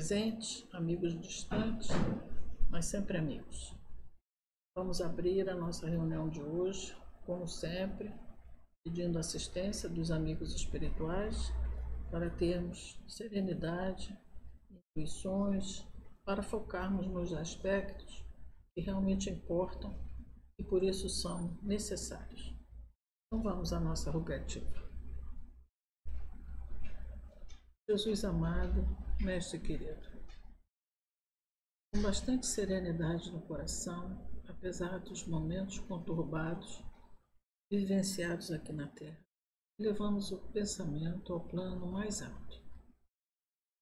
presentes, amigos distantes, mas sempre amigos. Vamos abrir a nossa reunião de hoje, como sempre, pedindo assistência dos amigos espirituais para termos serenidade, intuições, para focarmos nos aspectos que realmente importam e por isso são necessários. Então vamos à nossa rogativa. Jesus amado, Mestre querido, com bastante serenidade no coração, apesar dos momentos conturbados vivenciados aqui na Terra, levamos o pensamento ao plano mais alto,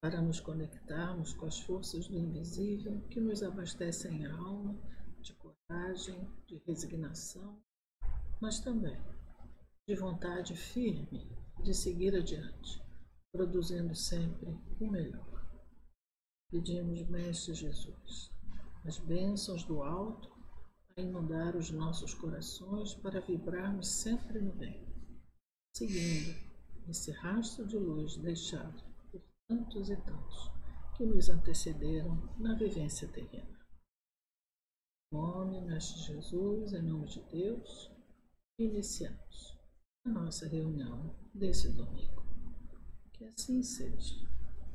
para nos conectarmos com as forças do invisível que nos abastecem a alma de coragem, de resignação, mas também de vontade firme de seguir adiante, produzindo sempre o melhor. Pedimos, Mestre Jesus, as bênçãos do alto a inundar os nossos corações para vibrarmos sempre no bem, seguindo esse rastro de luz deixado por tantos e tantos que nos antecederam na vivência terrena. Em nome, Mestre Jesus, em nome de Deus, iniciamos a nossa reunião desse domingo. Que assim seja,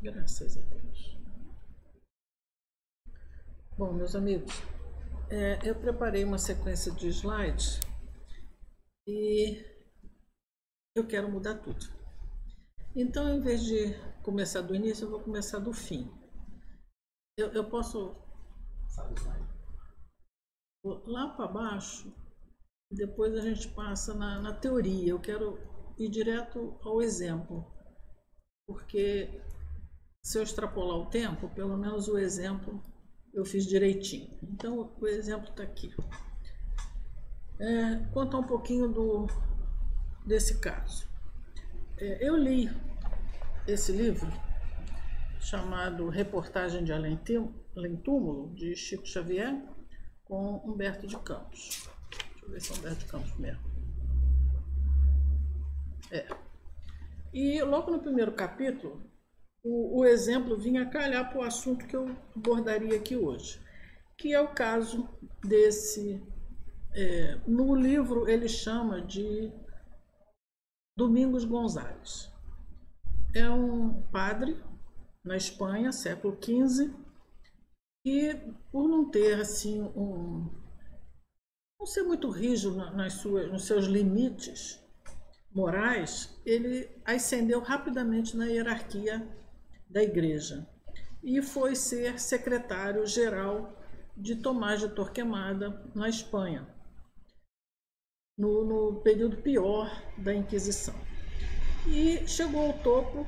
graças a Deus. Bom, meus amigos, eu preparei uma sequência de slides e eu quero mudar tudo. Então, em vez de começar do início, eu vou começar do fim. Eu posso lá para baixo, depois a gente passa na teoria. Eu quero ir direto ao exemplo, porque se eu extrapolar o tempo, pelo menos o exemplo eu fiz direitinho. Então o exemplo está aqui. Contar um pouquinho desse caso. Eu li esse livro chamado Reportagem de Além Túmulo, de Chico Xavier, com Humberto de Campos. Deixa eu ver se é Humberto de Campos mesmo. E logo no primeiro capítulo, o exemplo vinha calhar para o assunto que eu abordaria aqui hoje, que é o caso desse... no livro ele chama de Domingos Gonzalez. É um padre na Espanha, século XV, e por não ter assim não ser muito rígido nos seus limites morais, ele ascendeu rapidamente na hierarquia da igreja e foi ser secretário-geral de Tomás de Torquemada na Espanha, no período pior da Inquisição. E chegou ao topo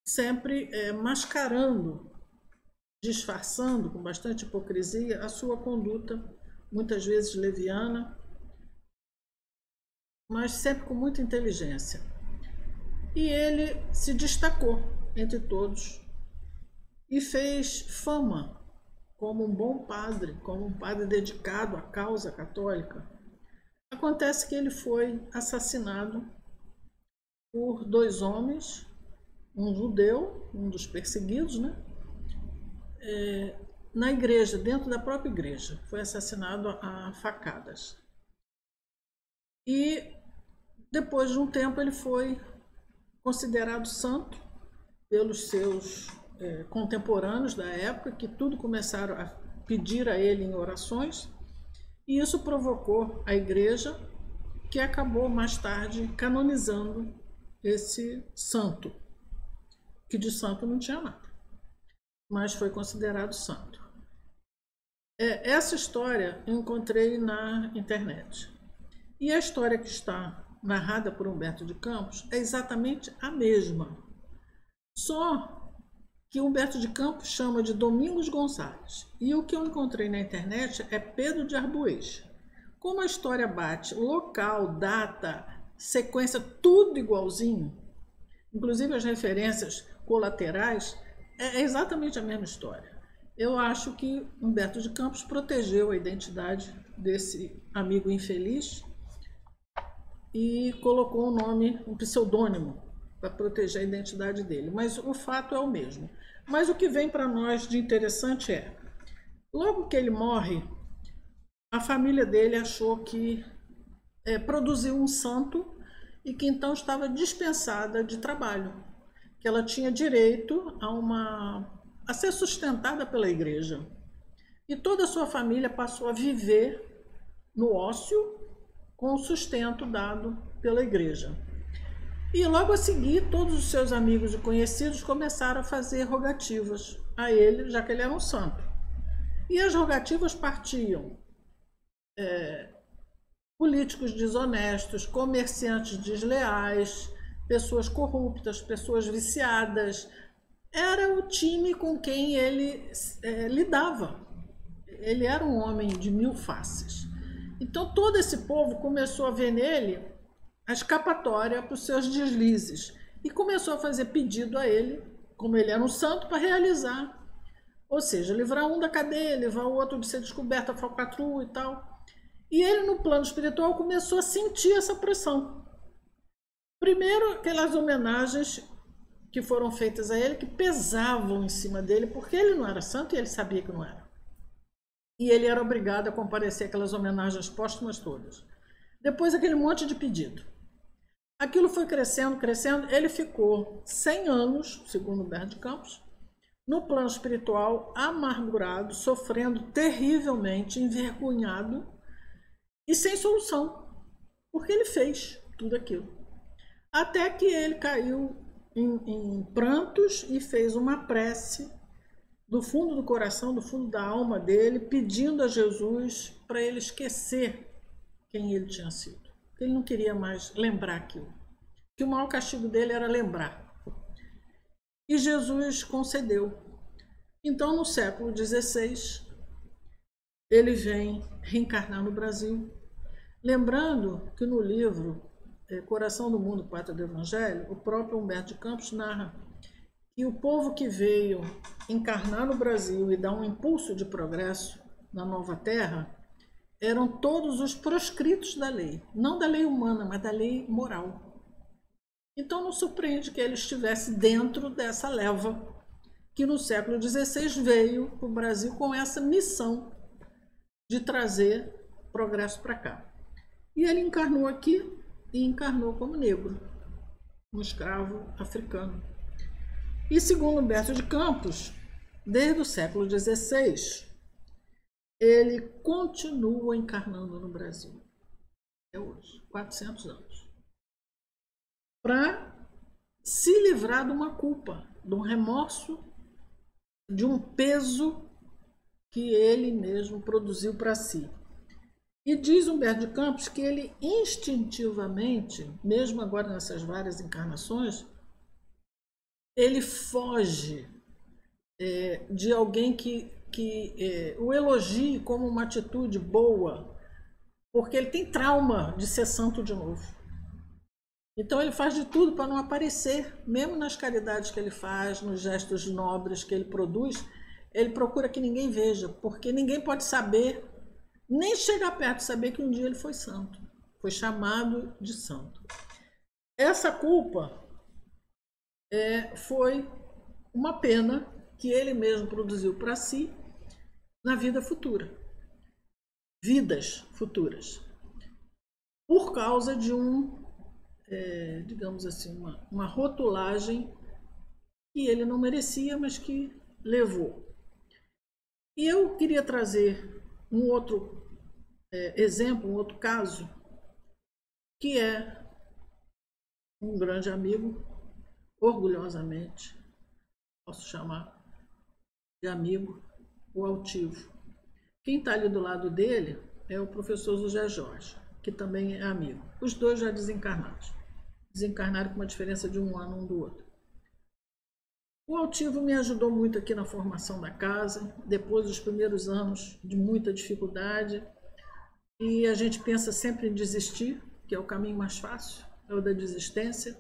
sempre mascarando, disfarçando com bastante hipocrisia a sua conduta, muitas vezes leviana, mas sempre com muita inteligência. E ele se destacou entre todos e fez fama como um bom padre, como um padre dedicado à causa católica. Acontece que ele foi assassinado por dois homens, um judeu, um dos perseguidos, né? Na igreja, dentro da própria igreja. Foi assassinado a facadas. E depois de um tempo ele foi considerado santo pelos seus contemporâneos da época, que tudo começaram a pedir a ele em orações, e isso provocou a igreja, que acabou mais tarde canonizando esse santo, que de santo não tinha nada, mas foi considerado santo. Essa história eu encontrei na internet. E a história que está narrada por Humberto de Campos é exatamente a mesma. Só que Humberto de Campos chama de Domingos Gonzalez. E o que eu encontrei na internet é Pedro de Arbues. Como a história bate local, data, sequência, tudo igualzinho, inclusive as referências colaterais, é exatamente a mesma história. Eu acho que Humberto de Campos protegeu a identidade desse amigo infeliz e colocou um nome, um pseudônimo, para proteger a identidade dele. Mas o fato é o mesmo. Mas o que vem para nós de interessante é, logo que ele morre, a família dele achou que produziu um santo e que então estava dispensada de trabalho, que ela tinha direito a ser sustentada pela igreja. E toda a sua família passou a viver no ócio com o sustento dado pela igreja. E logo a seguir, todos os seus amigos e conhecidos começaram a fazer rogativas a ele, já que ele era um santo. E as rogativas partiam políticos desonestos, comerciantes desleais, pessoas corruptas, pessoas viciadas. Era o time com quem ele lidava. Ele era um homem de 1000 faces. Então todo esse povo começou a ver nele a escapatória para os seus deslizes e começou a fazer pedido a ele, como ele era um santo, para realizar. Ou seja, livrar um da cadeia, livrar o outro de ser descoberto, a falcatrua e tal. E ele, no plano espiritual, começou a sentir essa pressão. Primeiro, aquelas homenagens que foram feitas a ele, que pesavam em cima dele, porque ele não era santo e ele sabia que não era. E ele era obrigado a comparecer àquelas homenagens póstumas todas. Depois, aquele monte de pedido. Aquilo foi crescendo, crescendo. Ele ficou 100 anos, segundo Humberto de Campos, no plano espiritual, amargurado, sofrendo terrivelmente, envergonhado e sem solução, porque ele fez tudo aquilo. Até que ele caiu em prantos e fez uma prece do fundo do coração, do fundo da alma dele, pedindo a Jesus para ele esquecer quem ele tinha sido. Ele não queria mais lembrar aquilo. Que o maior castigo dele era lembrar. E Jesus concedeu. Então, no século XVI, ele vem reencarnar no Brasil. Lembrando que no livro Coração do Mundo, Pátria do Evangelho, o próprio Humberto de Campos narra que o povo que veio encarnar no Brasil e dar um impulso de progresso na nova terra eram todos os proscritos da lei, não da lei humana, mas da lei moral. Então não surpreende que ele estivesse dentro dessa leva que no século XVI veio para o Brasil com essa missão de trazer progresso para cá. E ele encarnou aqui e encarnou como negro, um escravo africano. E segundo Humberto de Campos, desde o século XVI, ele continua encarnando no Brasil, até hoje, 400 anos, para se livrar de uma culpa, de um remorso, de um peso que ele mesmo produziu para si. E diz Humberto de Campos que ele instintivamente, mesmo agora nessas várias encarnações, ele foge de alguém que o elogie como uma atitude boa, porque ele tem trauma de ser santo de novo. Então ele faz de tudo para não aparecer, mesmo nas caridades que ele faz, nos gestos nobres que ele produz, ele procura que ninguém veja, porque ninguém pode saber, nem chegar perto de saber que um dia ele foi santo, foi chamado de santo. Essa culpa foi uma pena que ele mesmo produziu para si na vida futura, vidas futuras, por causa de digamos assim, uma rotulagem que ele não merecia, mas que levou. E eu queria trazer um outro exemplo, um outro caso, que é um grande amigo, orgulhosamente, posso chamar de amigo, o Altivo. Quem está ali do lado dele é o professor José Jorge, que também é amigo. Os dois já desencarnados. Desencarnaram com uma diferença de 1 ano um do outro. O Altivo me ajudou muito aqui na formação da casa, depois dos primeiros anos de muita dificuldade, e a gente pensa sempre em desistir, que é o caminho mais fácil, é o da desistência.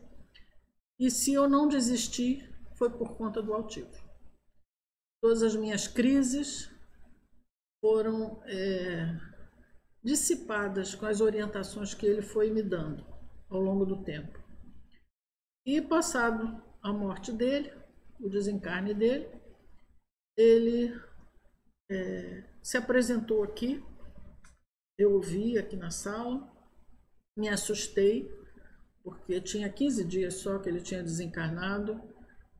E se eu não desistir, foi por conta do Altivo. Todas as minhas crises foram dissipadas com as orientações que ele foi me dando ao longo do tempo. E passado a morte dele, o desencarne dele, ele se apresentou aqui, eu ouvi aqui na sala, me assustei, porque tinha 15 dias só que ele tinha desencarnado,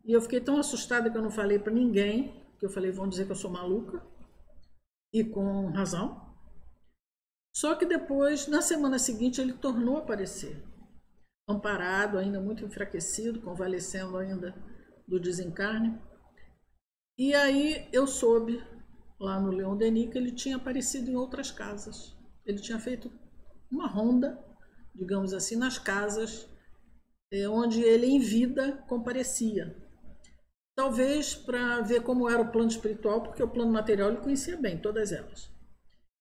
e eu fiquei tão assustada que eu não falei para ninguém, que eu falei, vão dizer que eu sou maluca, e com razão. Só que depois, na semana seguinte, ele tornou a aparecer, amparado, ainda muito enfraquecido, convalescendo ainda do desencarne. E aí eu soube, lá no Leon Denis, que ele tinha aparecido em outras casas. Ele tinha feito uma ronda, digamos assim, nas casas onde ele em vida comparecia. Talvez para ver como era o plano espiritual, porque o plano material ele conhecia bem, todas elas.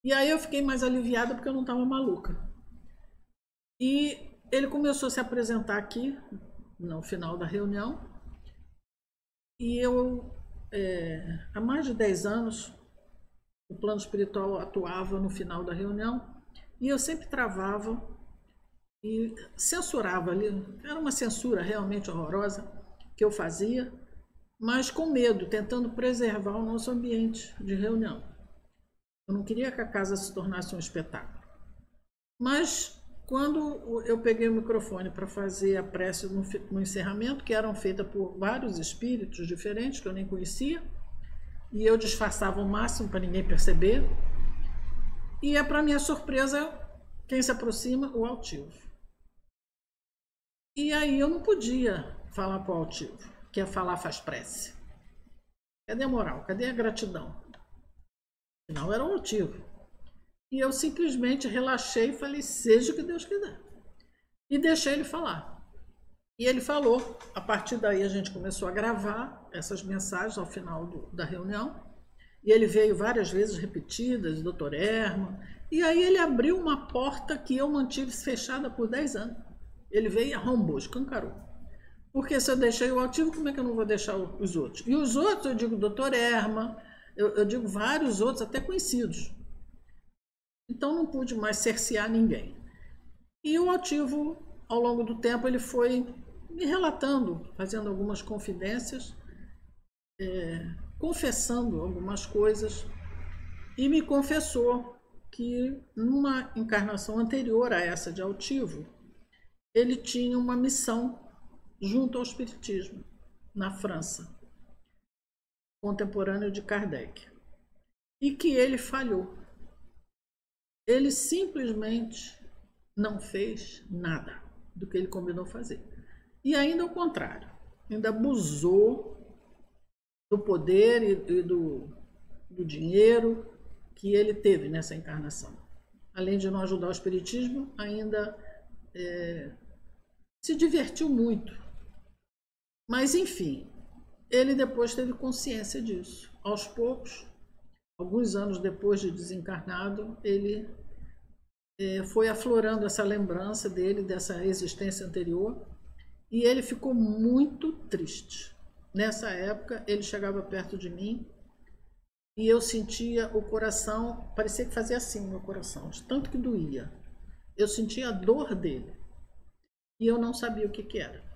E aí eu fiquei mais aliviada porque eu não estava maluca. E ele começou a se apresentar aqui, no final da reunião, e eu, há mais de 10 anos, o plano espiritual atuava no final da reunião, e eu sempre travava e censurava ali. Era uma censura realmente horrorosa que eu fazia, mas com medo, tentando preservar o nosso ambiente de reunião. Eu não queria que a casa se tornasse um espetáculo. Mas quando eu peguei o microfone para fazer a prece no encerramento, que eram feitas por vários espíritos diferentes, que eu nem conhecia, e eu disfarçava o máximo para ninguém perceber, e para minha surpresa, quem se aproxima? O altivo. E aí eu não podia falar para o altivo, que falar faz prece. Cadê a moral? Cadê a gratidão? Afinal, era o altivo. E eu simplesmente relaxei e falei, seja o que Deus quiser. E deixei ele falar. E ele falou. A partir daí a gente começou a gravar essas mensagens ao final da reunião. E ele veio várias vezes repetidas, Dr. Herman. E aí ele abriu uma porta que eu mantive fechada por 10 anos. Ele veio e arrombou, escancarou. Porque se eu deixei o altivo, como é que eu não vou deixar os outros? E os outros, eu digo Dr. Herman, eu digo vários outros, até conhecidos. Então não pude mais cercear ninguém. E o altivo, ao longo do tempo, ele foi me relatando, fazendo algumas confidências, confessando algumas coisas, e me confessou que numa encarnação anterior a essa de altivo, ele tinha uma missão junto ao Espiritismo, na França, contemporâneo de Kardec, e que ele falhou. Ele simplesmente não fez nada do que ele combinou fazer. E ainda ao contrário, ainda abusou do poder e do dinheiro que ele teve nessa encarnação. Além de não ajudar o Espiritismo, ainda se divertiu muito. Mas, enfim, ele depois teve consciência disso. Aos poucos, alguns anos depois de desencarnado, ele foi aflorando essa lembrança dele, dessa existência anterior, e ele ficou muito triste. Nessa época, ele chegava perto de mim e eu sentia o coração, parecia que fazia assim o meu coração, de tanto que doía. Eu sentia a dor dele e eu não sabia o que era.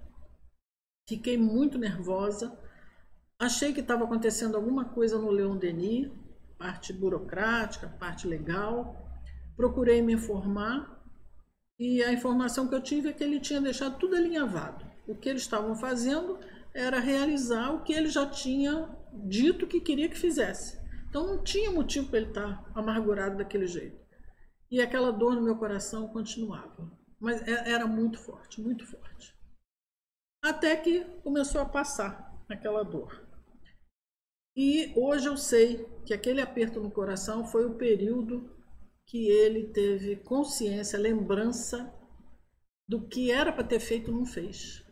Fiquei muito nervosa, achei que estava acontecendo alguma coisa no Leon Denis, parte burocrática, parte legal. Procurei me informar e a informação que eu tive é que ele tinha deixado tudo alinhavado. O que eles estavam fazendo era realizar o que ele já tinha dito que queria que fizesse. Então não tinha motivo para ele estar amargurado daquele jeito. E aquela dor no meu coração continuava. Mas era muito forte, muito forte. Até que começou a passar aquela dor. E hoje eu sei que aquele aperto no coração foi o período que ele teve consciência, lembrança do que era para ter feito e não fez.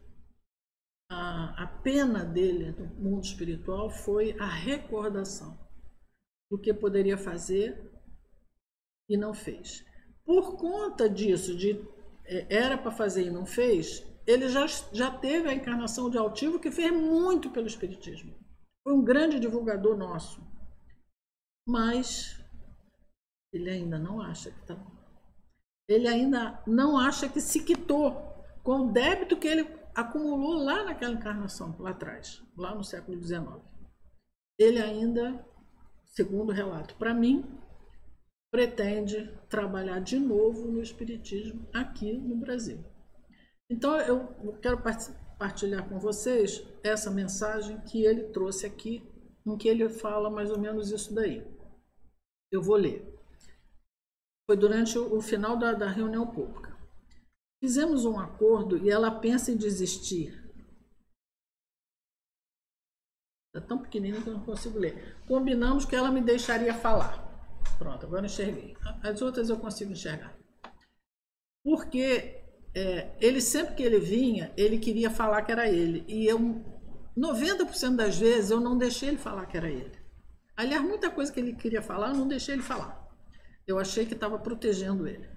A pena dele no mundo espiritual foi a recordação do que poderia fazer e não fez. Por conta disso, era para fazer e não fez, ele já teve a encarnação de altivo que fez muito pelo Espiritismo. Foi um grande divulgador nosso. Mas ele ainda não acha que está bom. Ele ainda não acha que se quitou com o débito que ele acumulou lá naquela encarnação, lá atrás, lá no século XIX. ele ainda, segundo o relato para mim, pretende trabalhar de novo no espiritismo aqui no Brasil. Então eu quero partilhar com vocês essa mensagem que ele trouxe aqui, em que ele fala mais ou menos isso daí. Eu vou ler. Foi durante o final da reunião pública. Fizemos um acordo e ela pensa em desistir. Está tão pequenininho que eu não consigo ler. Combinamos que ela me deixaria falar. Pronto, agora enxerguei. As outras eu consigo enxergar. Porque ele sempre que ele vinha, ele queria falar que era ele. E eu, 90% das vezes, eu não deixei ele falar que era ele. Aliás, muita coisa que ele queria falar, eu não deixei ele falar. Eu achei que estava protegendo ele.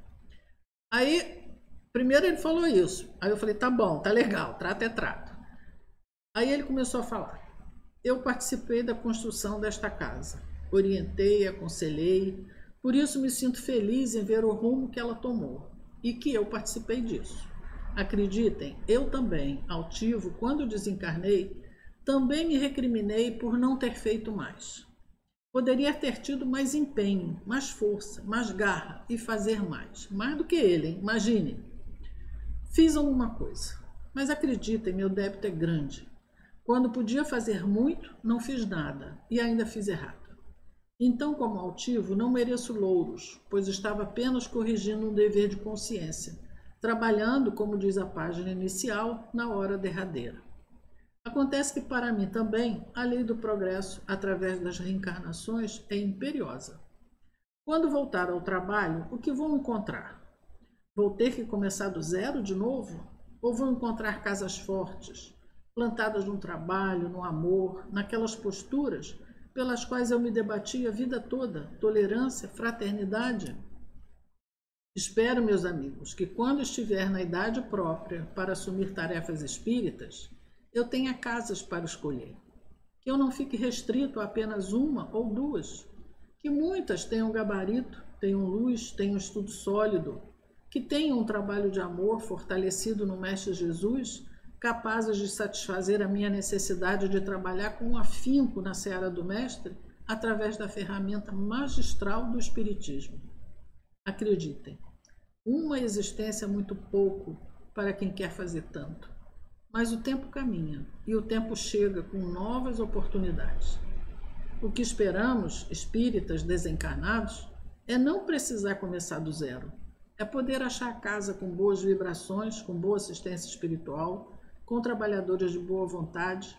Aí, primeiro ele falou isso. Aí eu falei, tá bom, tá legal, trato é trato. Aí ele começou a falar. Eu participei da construção desta casa. Orientei, aconselhei. Por isso me sinto feliz em ver o rumo que ela tomou. E que eu participei disso. Acreditem, eu também, altivo, quando desencarnei, também me recriminei por não ter feito mais. Poderia ter tido mais empenho, mais força, mais garra e fazer mais. Mais do que ele, hein? Imaginem. Fiz alguma coisa, mas acreditem, meu débito é grande. Quando podia fazer muito, não fiz nada e ainda fiz errado. Então, como altivo, não mereço louros, pois estava apenas corrigindo um dever de consciência, trabalhando, como diz a página inicial, na hora derradeira. Acontece que para mim também a lei do progresso através das reencarnações é imperiosa. Quando voltar ao trabalho, o que vou encontrar? Vou ter que começar do zero de novo? Ou vou encontrar casas fortes, plantadas no trabalho, no amor, naquelas posturas pelas quais eu me debati a vida toda, tolerância, fraternidade? Espero, meus amigos, que quando estiver na idade própria para assumir tarefas espíritas, eu tenha casas para escolher, que eu não fique restrito a apenas uma ou duas, que muitas tenham gabarito, tenham luz, tenham estudo sólido, que tenham um trabalho de amor fortalecido no Mestre Jesus, capazes de satisfazer a minha necessidade de trabalhar com afinco na seara do Mestre, através da ferramenta magistral do Espiritismo. Acreditem, uma existência é muito pouco para quem quer fazer tanto. Mas o tempo caminha e o tempo chega com novas oportunidades. O que esperamos, espíritas desencarnados, é não precisar começar do zero. É poder achar a casa com boas vibrações, com boa assistência espiritual, com trabalhadores de boa vontade,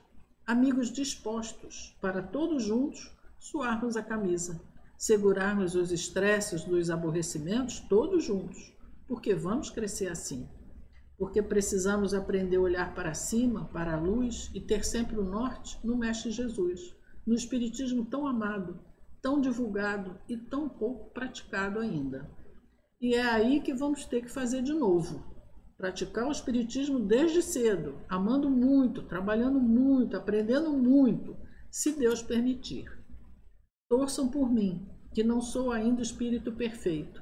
amigos dispostos para todos juntos suarmos a camisa, segurarmos os estresses dos aborrecimentos todos juntos, porque vamos crescer assim. Porque precisamos aprender a olhar para cima, para a luz e ter sempre o norte no Mestre Jesus, no Espiritismo tão amado, tão divulgado e tão pouco praticado ainda. E é aí que vamos ter que fazer de novo. Praticar o Espiritismo desde cedo, amando muito, trabalhando muito, aprendendo muito, se Deus permitir. Torçam por mim, que não sou ainda o espírito perfeito.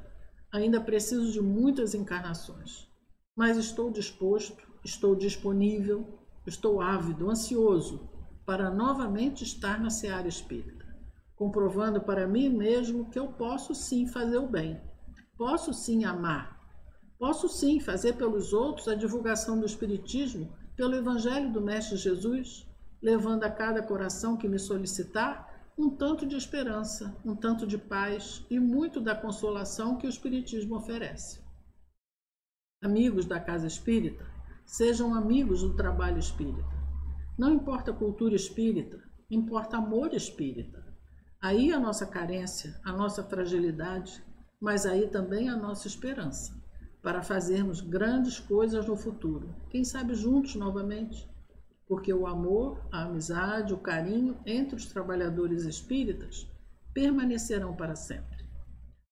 Ainda preciso de muitas encarnações. Mas estou disposto, estou disponível, estou ávido, ansioso para novamente estar na seara espírita, comprovando para mim mesmo que eu posso sim fazer o bem, posso sim amar, posso sim fazer pelos outros a divulgação do Espiritismo pelo Evangelho do Mestre Jesus, levando a cada coração que me solicitar um tanto de esperança, um tanto de paz e muito da consolação que o Espiritismo oferece. Amigos da casa espírita, sejam amigos do trabalho espírita. Não importa a cultura espírita, importa amor espírita. Aí a nossa carência, a nossa fragilidade, mas aí também a nossa esperança, para fazermos grandes coisas no futuro, quem sabe juntos novamente, porque o amor, a amizade, o carinho entre os trabalhadores espíritas permanecerão para sempre.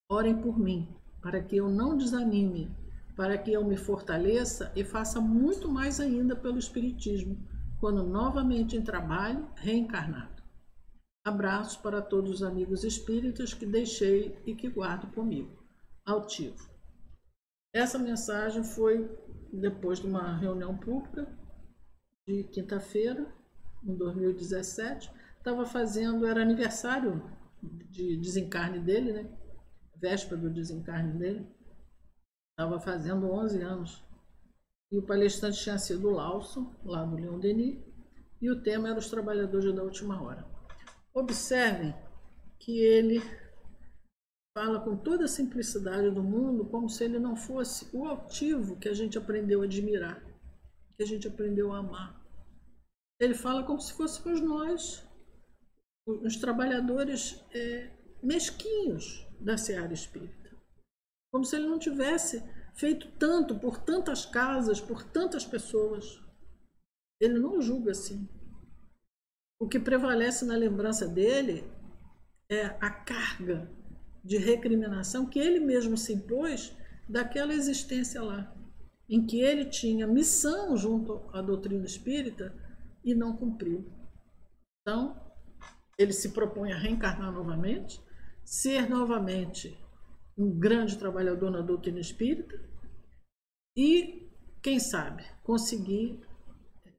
Orem por mim, para que eu não desanime, para que eu me fortaleça e faça muito mais ainda pelo Espiritismo, quando novamente em trabalho, reencarnado. Abraços para todos os amigos espíritas que deixei e que guardo comigo. Altivo. Essa mensagem foi depois de uma reunião pública de quinta-feira, em 2017. estava fazendo, era aniversário de desencarne dele, né? Véspera do desencarne dele. Estava fazendo 11 anos. E o palestrante tinha sido o Lawson, lá do Leon Denis, e o tema era os trabalhadores da última hora. Observem que ele fala com toda a simplicidade do mundo, como se ele não fosse o altivo que a gente aprendeu a admirar, que a gente aprendeu a amar. Ele fala como se fôssemos nós, os trabalhadores mesquinhos da seara espírita. Como se ele não tivesse feito tanto por tantas casas, por tantas pessoas. Ele não julga assim. O que prevalece na lembrança dele é a carga de recriminação que ele mesmo se impôs daquela existência lá, em que ele tinha missão junto à doutrina espírita e não cumpriu. Então, ele se propõe a reencarnar novamente, ser novamente um grande trabalhador na doutrina espírita e, quem sabe, conseguir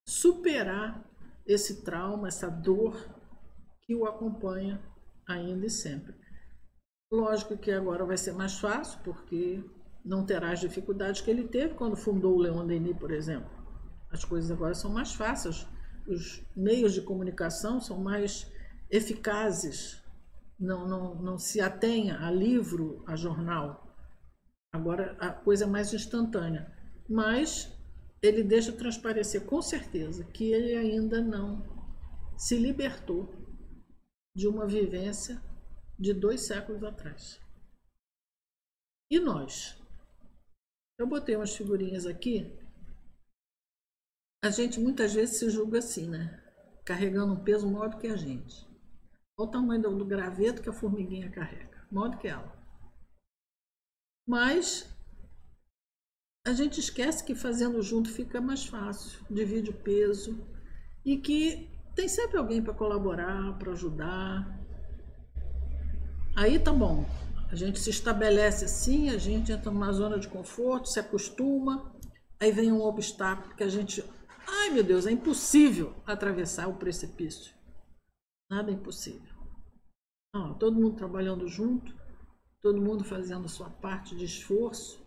superar esse trauma, essa dor que o acompanha ainda e sempre. Lógico que agora vai ser mais fácil, porque não terá as dificuldades que ele teve quando fundou o Leon Denis, por exemplo. As coisas agora são mais fáceis, os meios de comunicação são mais eficazes, não se atenha a livro, a jornal. Agora a coisa é mais instantânea. Mas ele deixa transparecer com certeza que ele ainda não se libertou de uma vivência de 2 séculos atrás. E nós? Eu botei umas figurinhas aqui. A gente muitas vezes se julga assim, né? Carregando um peso maior do que a gente. Olha o tamanho do graveto que a formiguinha carrega, maior do que ela. Mas a gente esquece que fazendo junto fica mais fácil, divide o peso e que tem sempre alguém para colaborar, para ajudar. Aí tá bom, a gente se estabelece assim, a gente entra numa zona de conforto, se acostuma, aí vem um obstáculo que a gente, ai meu Deus, é impossível atravessar o precipício. Nada é impossível. Não, todo mundo trabalhando junto, todo mundo fazendo a sua parte de esforço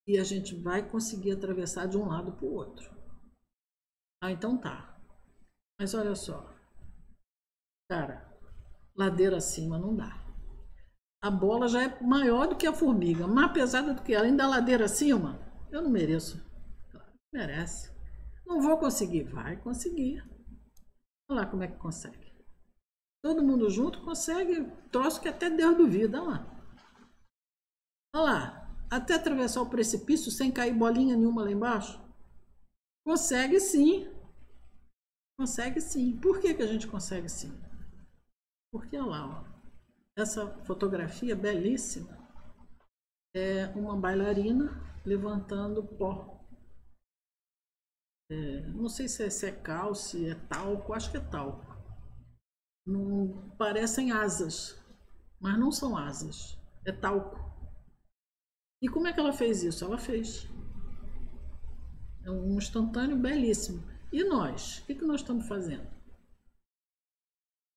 e a gente vai conseguir atravessar de um lado para o outro. Ah, então tá. Mas olha só, cara, ladeira acima não dá. A bola já é maior do que a formiga, mais pesada do que ela, ainda a ladeira acima, eu não mereço. Claro, merece. Não vou conseguir. Vai conseguir. Olha lá como é que consegue. Todo mundo junto consegue troço que até Deus duvida. Olha lá. Olha lá. Até atravessar o precipício sem cair bolinha nenhuma lá embaixo. Consegue sim. Consegue sim. Por que a gente consegue sim? Porque olha lá, ó. Essa fotografia belíssima é uma bailarina levantando pó. Não sei se é cal, se é talco, acho que é talco. Não, parecem asas, mas não são asas, é talco. E como é que ela fez isso? Ela fez. É um instantâneo belíssimo. E nós? O que nós estamos fazendo?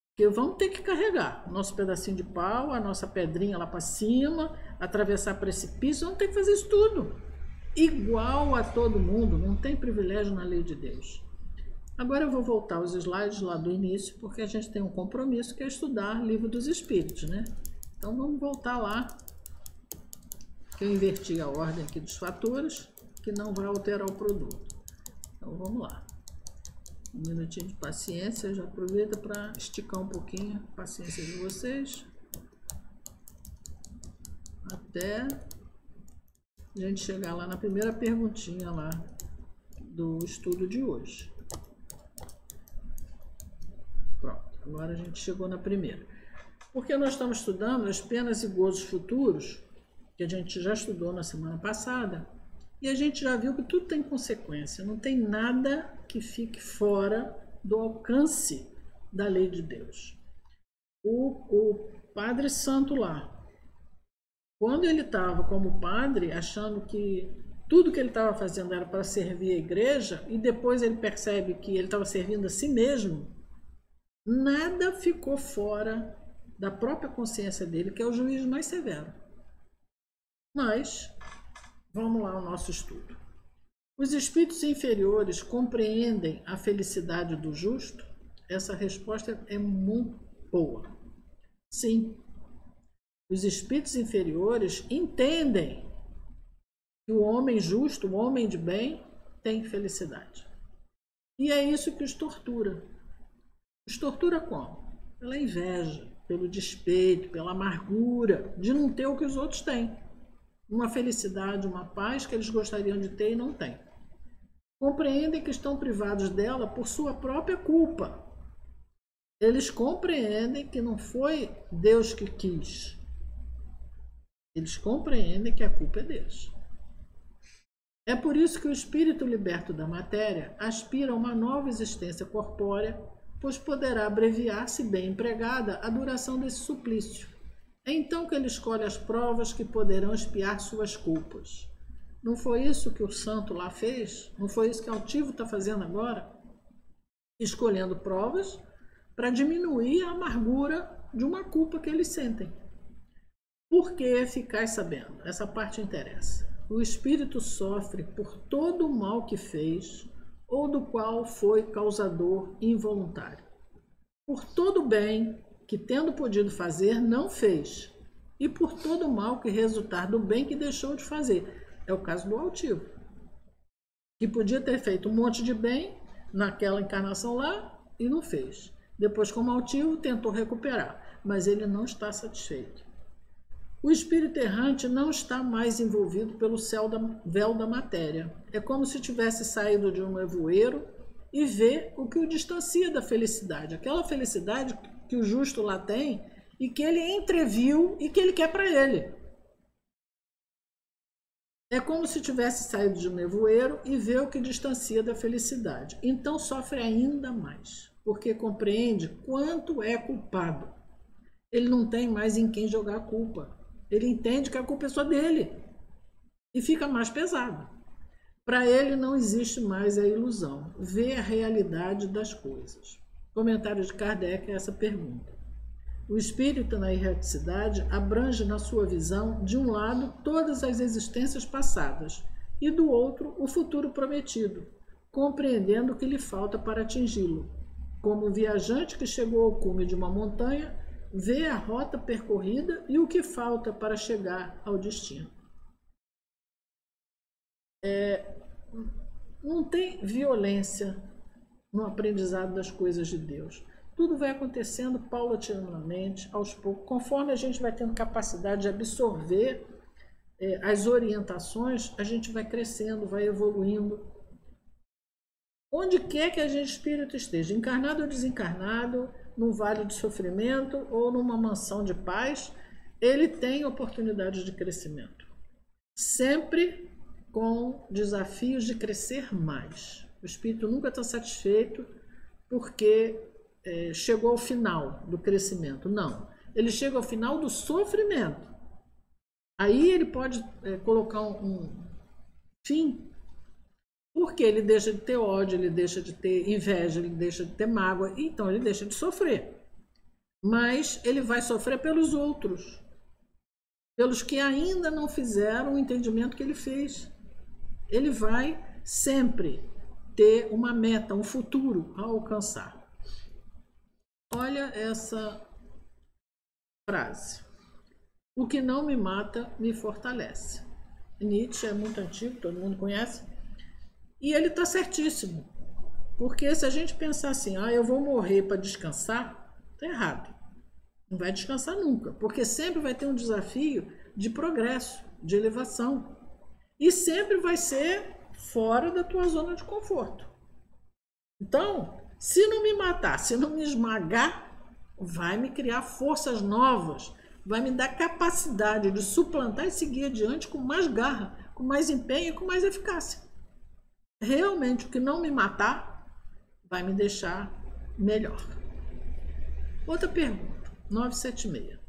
Porque vamos ter que carregar o nosso pedacinho de pau, a nossa pedrinha lá para cima, atravessar precipício, vamos ter que fazer isso tudo. Igual a todo mundo, não tem privilégio na lei de Deus. Agora eu vou voltar aos slides lá do início, porque a gente tem um compromisso que é estudar Livro dos Espíritos, né? Então vamos voltar lá, que eu inverti a ordem aqui dos fatores, que não vai alterar o produto. Então vamos lá. Um minutinho de paciência, já aproveita para esticar um pouquinho a paciência de vocês. Até a gente chegar lá na primeira perguntinha lá do estudo de hoje. Pronto, agora a gente chegou na primeira. Porque nós estamos estudando as penas e gozos futuros, que a gente já estudou na semana passada, e a gente já viu que tudo tem consequência, não tem nada que fique fora do alcance da lei de Deus. O Padre Santo lá, quando ele estava como padre, achando que tudo que ele estava fazendo era para servir a igreja, e depois ele percebe que ele estava servindo a si mesmo, Nada ficou fora da própria consciência dele, que é o juízo mais severo. Mas, vamos lá ao nosso estudo. Os espíritos inferiores compreendem a felicidade do justo? Essa resposta é muito boa. Sim. Os espíritos inferiores entendem que o homem justo, o homem de bem, tem felicidade. E é isso que os tortura. Os tortura como? Pela inveja, pelo despeito, pela amargura de não ter o que os outros têm. Uma felicidade, uma paz que eles gostariam de ter e não têm. Compreendem que estão privados dela por sua própria culpa. Eles compreendem que não foi Deus que quis. Eles compreendem que a culpa é deles. É por isso que o espírito liberto da matéria aspira a uma nova existência corpórea, pois poderá abreviar, se bem empregada, a duração desse suplício. É então que ele escolhe as provas que poderão expiar suas culpas. Não foi isso que o santo lá fez? Não foi isso que o altivo está fazendo agora? Escolhendo provas para diminuir a amargura de uma culpa que eles sentem. Por que ficais sabendo? Essa parte interessa. O espírito sofre por todo o mal que fez ou do qual foi causador involuntário. Por todo o bem que, tendo podido fazer, não fez. E por todo o mal que resultar do bem que deixou de fazer. É o caso do altivo, que podia ter feito um monte de bem naquela encarnação lá e não fez. Depois, como altivo, tentou recuperar, mas ele não está satisfeito. O espírito errante não está mais envolvido pelo véu da matéria. É como se tivesse saído de um nevoeiro e vê o que o distancia da felicidade. Aquela felicidade que o justo lá tem e que ele entreviu e que ele quer para ele. É como se tivesse saído de um nevoeiro e vê o que distancia da felicidade. Então sofre ainda mais, porque compreende quanto é culpado. Ele não tem mais em quem jogar a culpa. Ele entende que a culpa é só dele e fica mais pesado. Para ele não existe mais a ilusão, vê a realidade das coisas. Comentário de Kardec a essa pergunta. O espírito na erraticidade abrange na sua visão, de um lado, todas as existências passadas e do outro, o futuro prometido, compreendendo o que lhe falta para atingi-lo. Como o viajante que chegou ao cume de uma montanha, vê a rota percorrida e o que falta para chegar ao destino. Não tem violência no aprendizado das coisas de Deus. Tudo vai acontecendo paulatinamente, aos poucos, conforme a gente vai tendo capacidade de absorver as orientações, a gente vai crescendo, vai evoluindo. Onde quer que a gente espírito esteja, encarnado ou desencarnado, num vale de sofrimento ou numa mansão de paz, ele tem oportunidades de crescimento. Sempre com desafios de crescer mais. O espírito nunca está satisfeito porque chegou ao final do crescimento. Não. Ele chega ao final do sofrimento. Aí ele pode colocar um fim, porque ele deixa de ter ódio, ele deixa de ter inveja, ele deixa de ter mágoa, então ele deixa de sofrer. Mas ele vai sofrer pelos outros, pelos que ainda não fizeram o entendimento que ele fez. Ele vai sempre ter uma meta, um futuro a alcançar. Olha essa frase. O que não me mata, me fortalece. Nietzsche é muito antigo, todo mundo conhece. E ele está certíssimo. Porque se a gente pensar assim, eu vou morrer para descansar, está errado. Não vai descansar nunca. Porque sempre vai ter um desafio de progresso, de elevação. E sempre vai ser fora da tua zona de conforto. Então, se não me matar, se não me esmagar, vai me criar forças novas, vai me dar capacidade de suplantar e seguir adiante com mais garra, com mais empenho e com mais eficácia. Realmente, o que não me matar vai me deixar melhor. Outra pergunta, 976.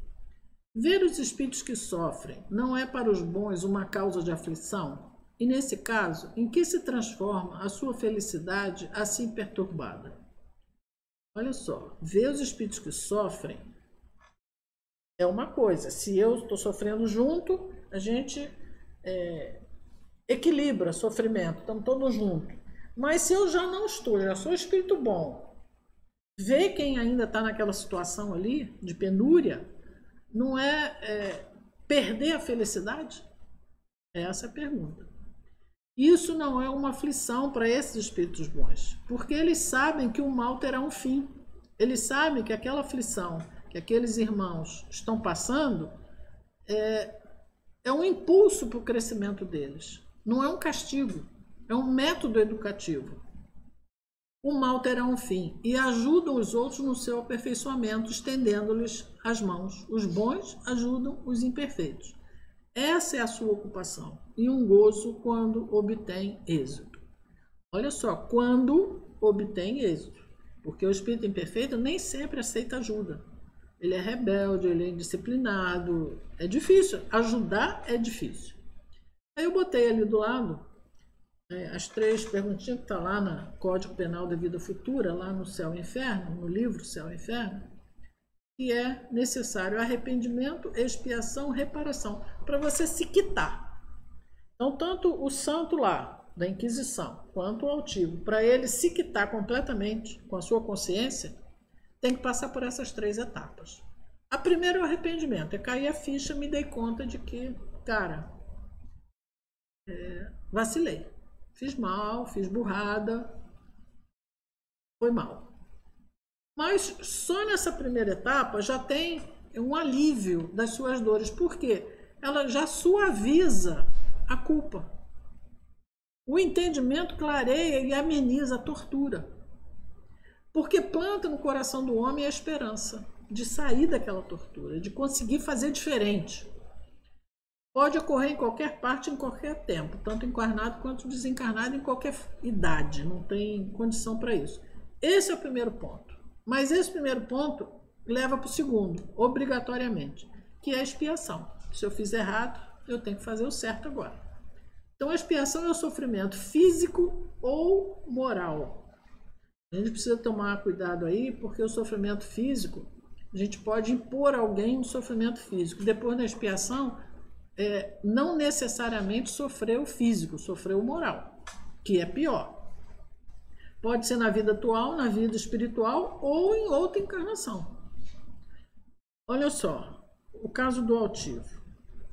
Ver os espíritos que sofrem não é para os bons uma causa de aflição? E nesse caso, em que se transforma a sua felicidade assim perturbada? Olha só, ver os espíritos que sofrem é uma coisa. Se eu estou sofrendo junto, a gente equilibra sofrimento, estamos todos juntos. Mas se eu já não estou, já sou espírito bom, ver quem ainda está naquela situação ali, de penúria, não é perder a felicidade? Essa é a pergunta. Isso não é uma aflição para esses espíritos bons, porque eles sabem que o mal terá um fim. Eles sabem que aquela aflição que aqueles irmãos estão passando é um impulso para o crescimento deles. Não é um castigo, é um método educativo. O mal terá um fim e ajudam os outros no seu aperfeiçoamento, estendendo-lhes as mãos. Os bons ajudam os imperfeitos. Essa é a sua ocupação e um gozo quando obtém êxito. Olha só, quando obtém êxito, porque o espírito imperfeito nem sempre aceita ajuda. Ele é rebelde, ele é indisciplinado, é difícil, ajudar é difícil. Aí eu botei ali do lado as 3 perguntinhas que está lá no Código Penal da Vida Futura, lá no Céu e Inferno, no livro Céu e Inferno, que é necessário arrependimento, expiação, reparação, para você se quitar. Então, tanto o santo lá, da Inquisição, quanto o altivo, para ele se quitar completamente com a sua consciência, tem que passar por essas 3 etapas. A primeira é o arrependimento, é cair a ficha, me dei conta de que, cara, vacilei, fiz mal, fiz burrada, foi mal. Mas só nessa primeira etapa já tem um alívio das suas dores, porque ela já suaviza a culpa. O entendimento clareia e ameniza a tortura, porque planta no coração do homem a esperança de sair daquela tortura, de conseguir fazer diferente. Pode ocorrer em qualquer parte, em qualquer tempo, tanto encarnado quanto desencarnado, em qualquer idade, não tem condição para isso. Esse é o primeiro ponto. Mas esse primeiro ponto leva para o segundo, obrigatoriamente, que é a expiação. Se eu fiz errado, eu tenho que fazer o certo agora. Então a expiação é o sofrimento físico ou moral. A gente precisa tomar cuidado aí, porque o sofrimento físico, a gente pode impor a alguém um sofrimento físico. Depois da expiação, não necessariamente sofrer o físico, sofrer o moral, que é pior. Pode ser na vida atual, na vida espiritual ou em outra encarnação. Olha só, o caso do altivo.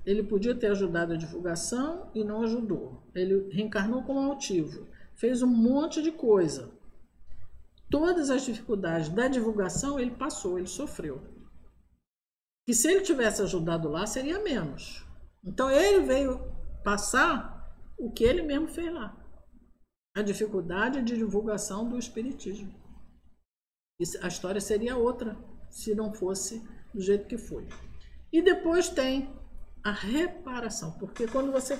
Ele podia ter ajudado a divulgação e não ajudou. Ele reencarnou como altivo, fez um monte de coisa. Todas as dificuldades da divulgação ele passou, ele sofreu. E se ele tivesse ajudado lá, seria menos. Então ele veio passar o que ele mesmo fez lá. A dificuldade de divulgação do espiritismo. A história seria outra se não fosse do jeito que foi. E depois tem a reparação, porque quando você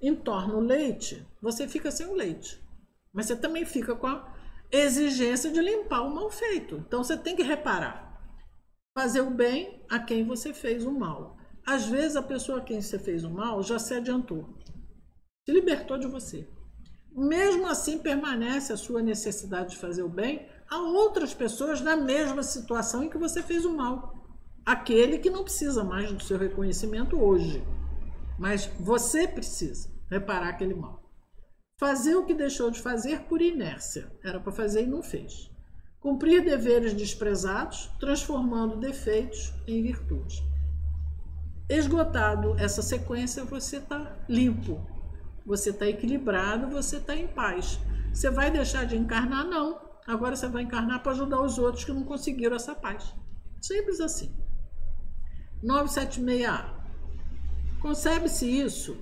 entorna o leite, você fica sem o leite, mas você também fica com a exigência de limpar o mal feito. Então você tem que reparar, fazer o bem a quem você fez o mal. Às vezes a pessoa a quem você fez o mal já se adiantou, se libertou de você. Mesmo assim permanece a sua necessidade de fazer o bem a outras pessoas na mesma situação em que você fez o mal. Aquele que não precisa mais do seu reconhecimento hoje, mas você precisa reparar aquele mal. Fazer o que deixou de fazer por inércia, era para fazer e não fez. Cumprir deveres desprezados, transformando defeitos em virtudes. Esgotado essa sequência, você está limpo, você está equilibrado, você está em paz. Você vai deixar de encarnar? Não. Agora você vai encarnar para ajudar os outros que não conseguiram essa paz. Simples assim. 976A. Concebe-se isso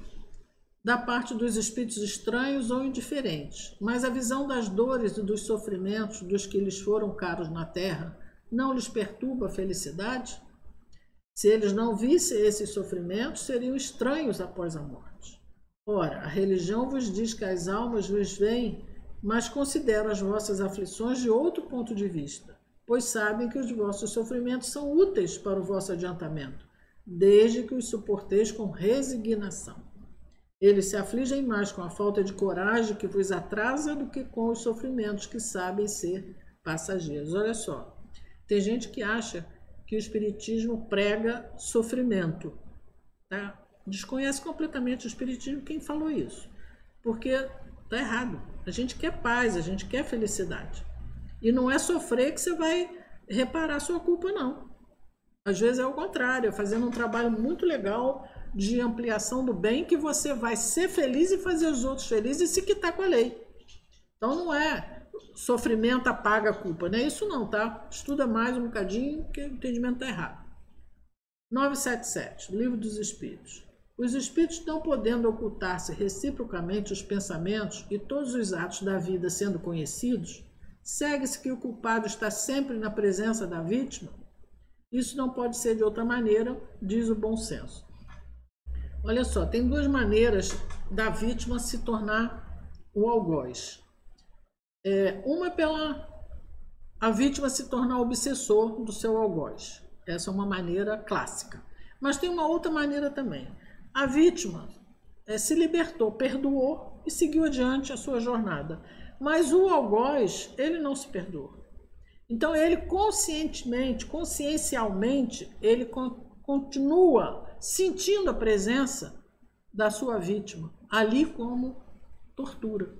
da parte dos espíritos estranhos ou indiferentes, mas a visão das dores e dos sofrimentos dos que lhes foram caros na terra não lhes perturba a felicidade? Se eles não vissem esses sofrimentos, seriam estranhos após a morte. Ora, a religião vos diz que as almas vos veem, mas consideram as vossas aflições de outro ponto de vista, pois sabem que os vossos sofrimentos são úteis para o vosso adiantamento, desde que os suporteis com resignação. Eles se afligem mais com a falta de coragem que vos atrasa do que com os sofrimentos que sabem ser passageiros. Olha só, tem gente que acha que o espiritismo prega sofrimento, tá? Desconhece completamente o espiritismo quem falou isso, porque tá errado. A gente quer paz, a gente quer felicidade. E não é sofrer que você vai reparar a sua culpa, não. Às vezes é o contrário, é fazendo um trabalho muito legal de ampliação do bem que você vai ser feliz e fazer os outros felizes e se quitar com a lei. Então não é sofrimento apaga a culpa, não é isso não, tá? Estuda mais um bocadinho que o entendimento está errado. 977, Livro dos Espíritos. Os espíritos, não podendo ocultar-se reciprocamente os pensamentos e todos os atos da vida sendo conhecidos, segue-se que o culpado está sempre na presença da vítima. Isso não pode ser de outra maneira, diz o bom senso. Olha só, tem duas maneiras da vítima se tornar o algoz. Uma é pela a vítima se tornar obsessor do seu algoz. Essa é uma maneira clássica. Mas tem uma outra maneira também. A vítima se libertou, perdoou e seguiu adiante a sua jornada. Mas o algoz, ele não se perdoa. Então ele consciencialmente, ele continua sentindo a presença da sua vítima ali como tortura,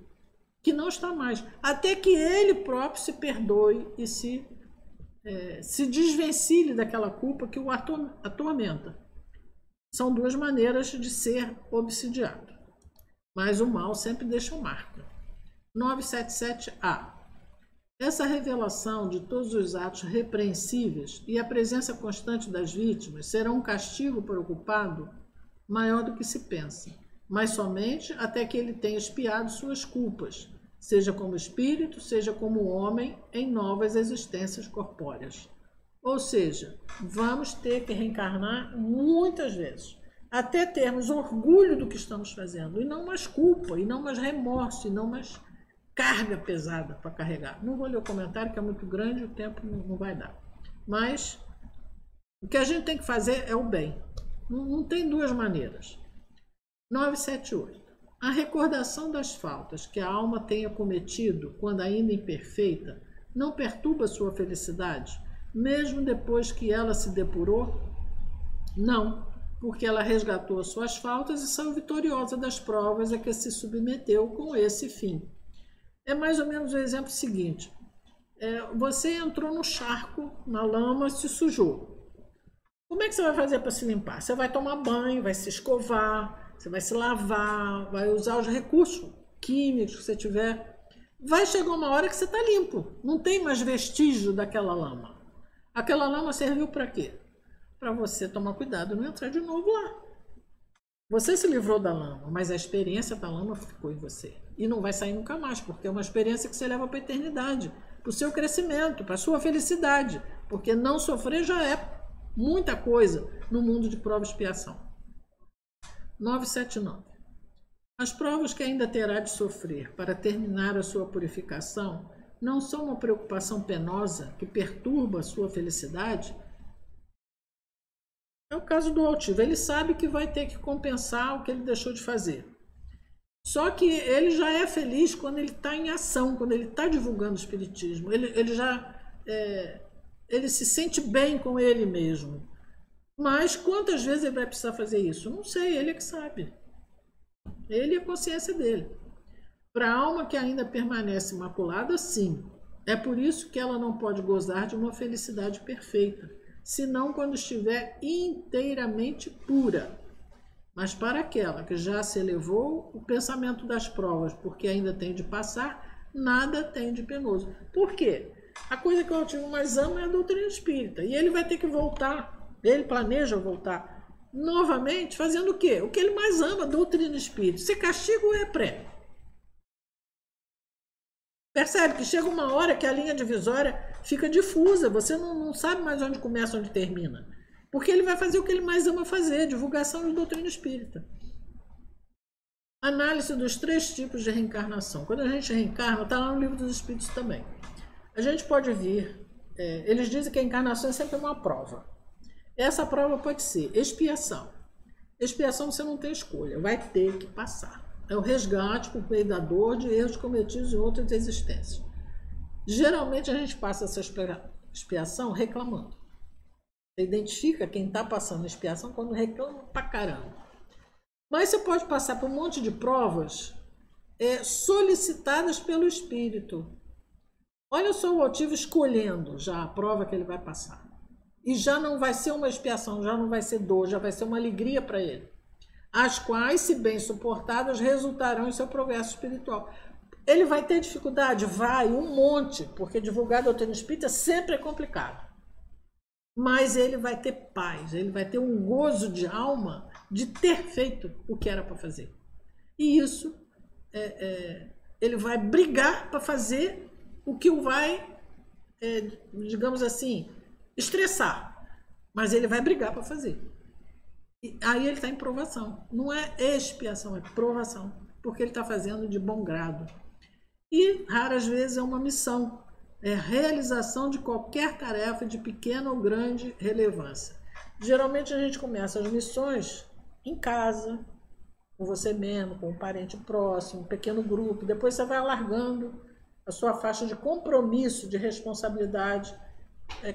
que não está mais, até que ele próprio se perdoe e se desvencilhe daquela culpa que o atormenta. São duas maneiras de ser obsidiado, mas o mal sempre deixa marca. 977A. Essa revelação de todos os atos repreensíveis e a presença constante das vítimas serão um castigo para o culpado maior do que se pensa, mas somente até que ele tenha expiado suas culpas, seja como espírito, seja como homem, em novas existências corpóreas. Ou seja, vamos ter que reencarnar muitas vezes, até termos orgulho do que estamos fazendo, e não mais culpa, e não mais remorso, e não mais carga pesada para carregar. Não vou ler o comentário, que é muito grande, o tempo não vai dar. Mas o que a gente tem que fazer é o bem. Não tem duas maneiras. 978. A recordação das faltas que a alma tenha cometido, quando ainda imperfeita, não perturba sua felicidade, mesmo depois que ela se depurou? Não, porque ela resgatou as suas faltas e saiu vitoriosa das provas a que se submeteu com esse fim. É mais ou menos o exemplo seguinte. Você entrou no charco, na lama, se sujou. Como é que você vai fazer para se limpar? Você vai tomar banho, vai se escovar, você vai se lavar, vai usar os recursos químicos que você tiver. Vai chegar uma hora que você está limpo. Não tem mais vestígio daquela lama. Aquela lama serviu para quê? Para você tomar cuidado e não entrar de novo lá. Você se livrou da lama, mas a experiência da lama ficou em você. E não vai sair nunca mais, porque é uma experiência que você leva para a eternidade, para o seu crescimento, para a sua felicidade. Porque não sofrer já é muita coisa no mundo de prova e expiação. 979. As provas que ainda terá de sofrer para terminar a sua purificação não são uma preocupação penosa que perturba a sua felicidade? É o caso do altivo. Ele sabe que vai ter que compensar o que ele deixou de fazer. Só que ele já é feliz quando ele está em ação, quando ele está divulgando o espiritismo. Ele se sente bem com ele mesmo. Mas quantas vezes ele vai precisar fazer isso? Não sei, ele é que sabe. Ele e a consciência dele. Para a alma que ainda permanece imaculada, sim. É por isso que ela não pode gozar de uma felicidade perfeita, senão quando estiver inteiramente pura. Mas para aquela que já se elevou, o pensamento das provas, porque ainda tem de passar, nada tem de penoso. Por quê? A coisa que o altivo mais ama é a doutrina espírita. E ele vai ter que voltar, ele planeja voltar novamente, fazendo o quê? O que ele mais ama, a doutrina espírita. Se castigo é prêmio. Percebe que chega uma hora que a linha divisória fica difusa, você não sabe mais onde começa, onde termina. Porque ele vai fazer o que ele mais ama fazer, divulgação de doutrina espírita. Análise dos 3 tipos de reencarnação. Quando a gente reencarna, está lá no Livro dos Espíritos também. A gente pode vir, eles dizem que a encarnação é sempre uma prova. Essa prova pode ser expiação. Expiação você não tem escolha, vai ter que passar. É o resgate por meio da dor de erros cometidos em outras existências. Geralmente a gente passa essa expiação reclamando. Você identifica quem está passando expiação quando reclama pra caramba. Mas você pode passar por um monte de provas solicitadas pelo espírito. Olha só o altivo escolhendo já a prova que ele vai passar. E já não vai ser uma expiação, já não vai ser dor, já vai ser uma alegria para ele. As quais, se bem suportadas, resultarão em seu progresso espiritual. Ele vai ter dificuldade? Vai, um monte, porque divulgar a doutrina espírita sempre é complicado. Mas ele vai ter paz, ele vai ter um gozo de alma de ter feito o que era para fazer. E isso, ele vai brigar para fazer o que o vai, digamos assim, estressar. Mas ele vai brigar para fazer. E aí ele está em provação. Não é expiação, é provação. Porque ele está fazendo de bom grado. E raras vezes é uma missão. É realização de qualquer tarefa de pequena ou grande relevância. Geralmente a gente começa as missões em casa, com você mesmo, com um parente próximo, um pequeno grupo. Depois você vai alargando a sua faixa de compromisso, de responsabilidade,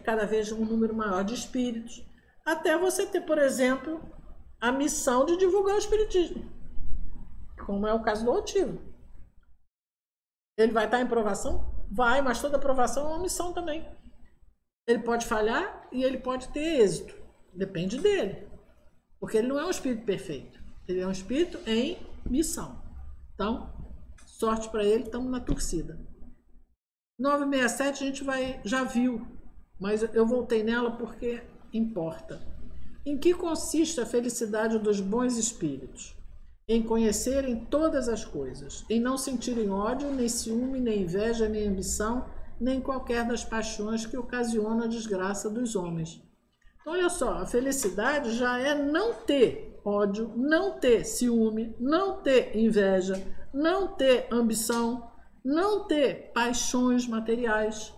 cada vez um número maior de espíritos, até você ter, por exemplo, a missão de divulgar o espiritismo, como é o caso do altivo. Ele vai estar em provação? Vai, mas toda provação é uma missão também. Ele pode falhar e ele pode ter êxito. Depende dele. Porque ele não é um espírito perfeito. Ele é um espírito em missão. Então, sorte para ele, estamos na torcida. 967 a gente já viu, mas eu voltei nela porque importa. Em que consiste a felicidade dos bons espíritos? Em conhecerem todas as coisas, em não sentirem ódio, nem ciúme, nem inveja, nem ambição, nem qualquer das paixões que ocasionam a desgraça dos homens. Então, olha só, a felicidade já é não ter ódio, não ter ciúme, não ter inveja, não ter ambição, não ter paixões materiais.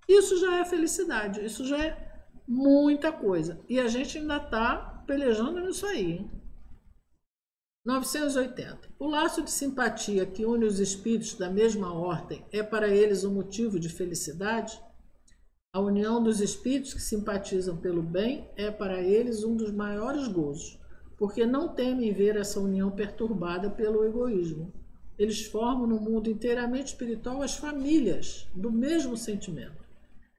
Isso já é felicidade, isso já é muita coisa. E a gente ainda está pelejando nisso aí, hein? 980. O laço de simpatia que une os espíritos da mesma ordem é para eles um motivo de felicidade? A união dos espíritos que simpatizam pelo bem é para eles um dos maiores gozos, porque não temem ver essa união perturbada pelo egoísmo. Eles formam no mundo inteiramente espiritual as famílias do mesmo sentimento.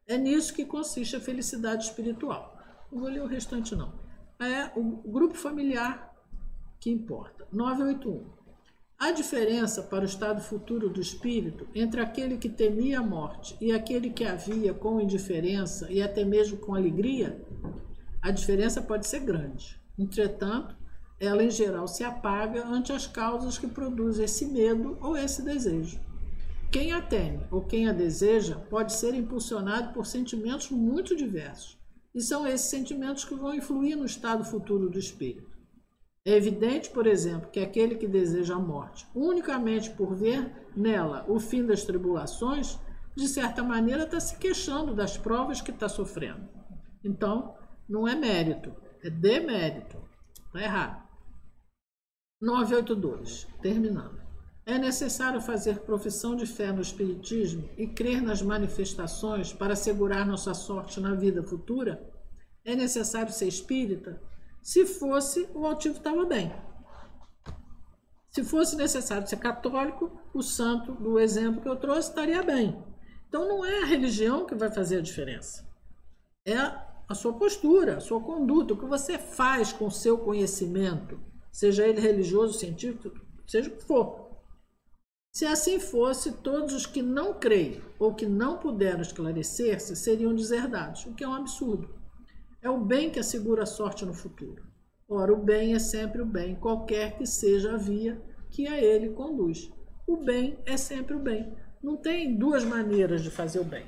É nisso que consiste a felicidade espiritual. Não vou ler o restante não. É o grupo familiar que importa. 981. A diferença para o estado futuro do espírito entre aquele que temia a morte e aquele que a via com indiferença e até mesmo com alegria, a diferença pode ser grande. Entretanto, ela em geral se apaga ante as causas que produzem esse medo ou esse desejo. Quem a teme ou quem a deseja pode ser impulsionado por sentimentos muito diversos, e são esses sentimentos que vão influir no estado futuro do espírito. É evidente, por exemplo, que aquele que deseja a morte unicamente por ver nela o fim das tribulações, de certa maneira está se queixando das provas que está sofrendo. Então, não é mérito, é demérito. Está errado. 982, terminando. É necessário fazer profissão de fé no Espiritismo e crer nas manifestações para assegurar nossa sorte na vida futura? É necessário ser espírita? Se fosse, o altivo estava bem. Se fosse necessário ser católico, o santo do exemplo que eu trouxe estaria bem. Então não é a religião que vai fazer a diferença. É a sua postura, a sua conduta, o que você faz com o seu conhecimento, seja ele religioso, científico, seja o que for. Se assim fosse, todos os que não creem ou que não puderam esclarecer-se seriam deserdados, o que é um absurdo. É o bem que assegura a sorte no futuro. Ora, o bem é sempre o bem, qualquer que seja a via que a ele conduz. O bem é sempre o bem. Não tem duas maneiras de fazer o bem.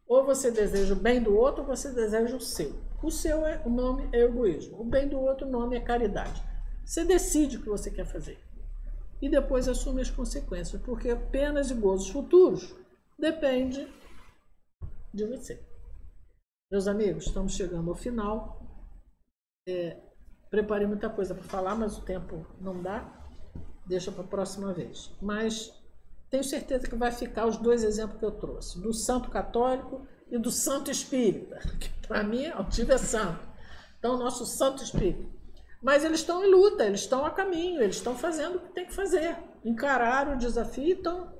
Ou você deseja o bem do outro, ou você deseja o seu. O seu, o nome é egoísmo. O bem do outro, o nome é caridade. Você decide o que você quer fazer. E depois assume as consequências, porque penas e gozos futuros depende de você. Meus amigos, estamos chegando ao final. Preparei muita coisa para falar, mas o tempo não dá. Deixa para a próxima vez. Mas tenho certeza que vai ficar os dois exemplos que eu trouxe, do santo católico e do santo espírita, que para mim o Altivo é santo. Então, nosso santo espírito. Mas eles estão em luta, eles estão a caminho, eles estão fazendo o que tem que fazer. Encararam o desafio e estão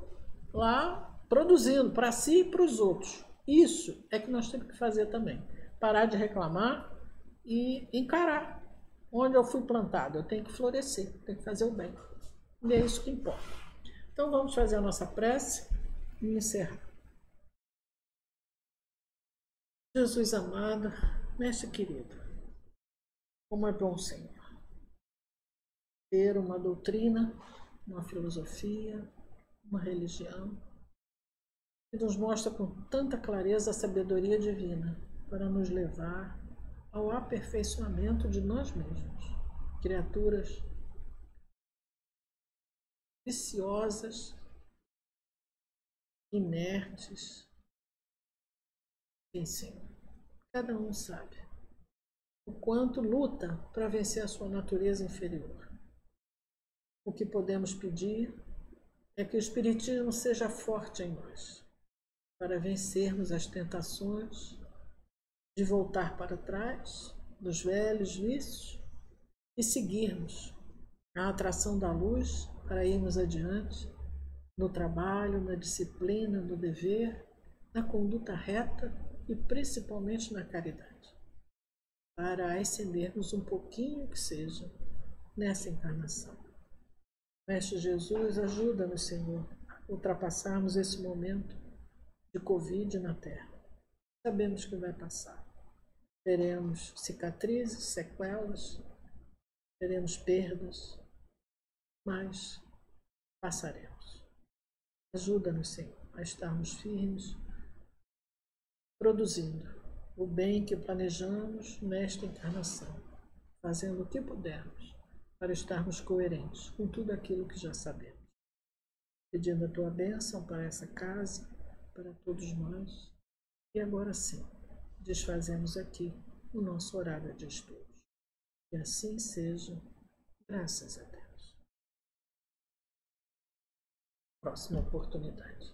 lá produzindo para si e para os outros. Isso é que nós temos que fazer também. Parar de reclamar e encarar. Onde eu fui plantado, eu tenho que florescer, tenho que fazer o bem. E é isso que importa. Então vamos fazer a nossa prece e encerrar. Jesus amado, mestre querido, como é bom, Senhor, ter uma doutrina, uma filosofia, uma religião, que nos mostra com tanta clareza a sabedoria divina para nos levar ao aperfeiçoamento de nós mesmos, criaturas viciosas, inertes. Sim, Senhor, cada um sabe o quanto luta para vencer a sua natureza inferior. O que podemos pedir é que o Espiritismo seja forte em nós, para vencermos as tentações de voltar para trás dos velhos vícios e seguirmos a atração da luz para irmos adiante no trabalho, na disciplina, no dever, na conduta reta e principalmente na caridade, para ascendermos um pouquinho que seja nessa encarnação. Mestre Jesus, ajuda-nos, Senhor, a ultrapassarmos esse momento de Covid na Terra. Sabemos que vai passar. Teremos cicatrizes, sequelas, teremos perdas, mas passaremos. Ajuda-nos, Senhor, a estarmos firmes, produzindo o bem que planejamos nesta encarnação, fazendo o que pudermos para estarmos coerentes com tudo aquilo que já sabemos. Pedindo a tua bênção para essa casa, para todos nós, e agora sim, desfazemos aqui o nosso horário de estudos. Que assim seja, graças a Deus. Próxima oportunidade.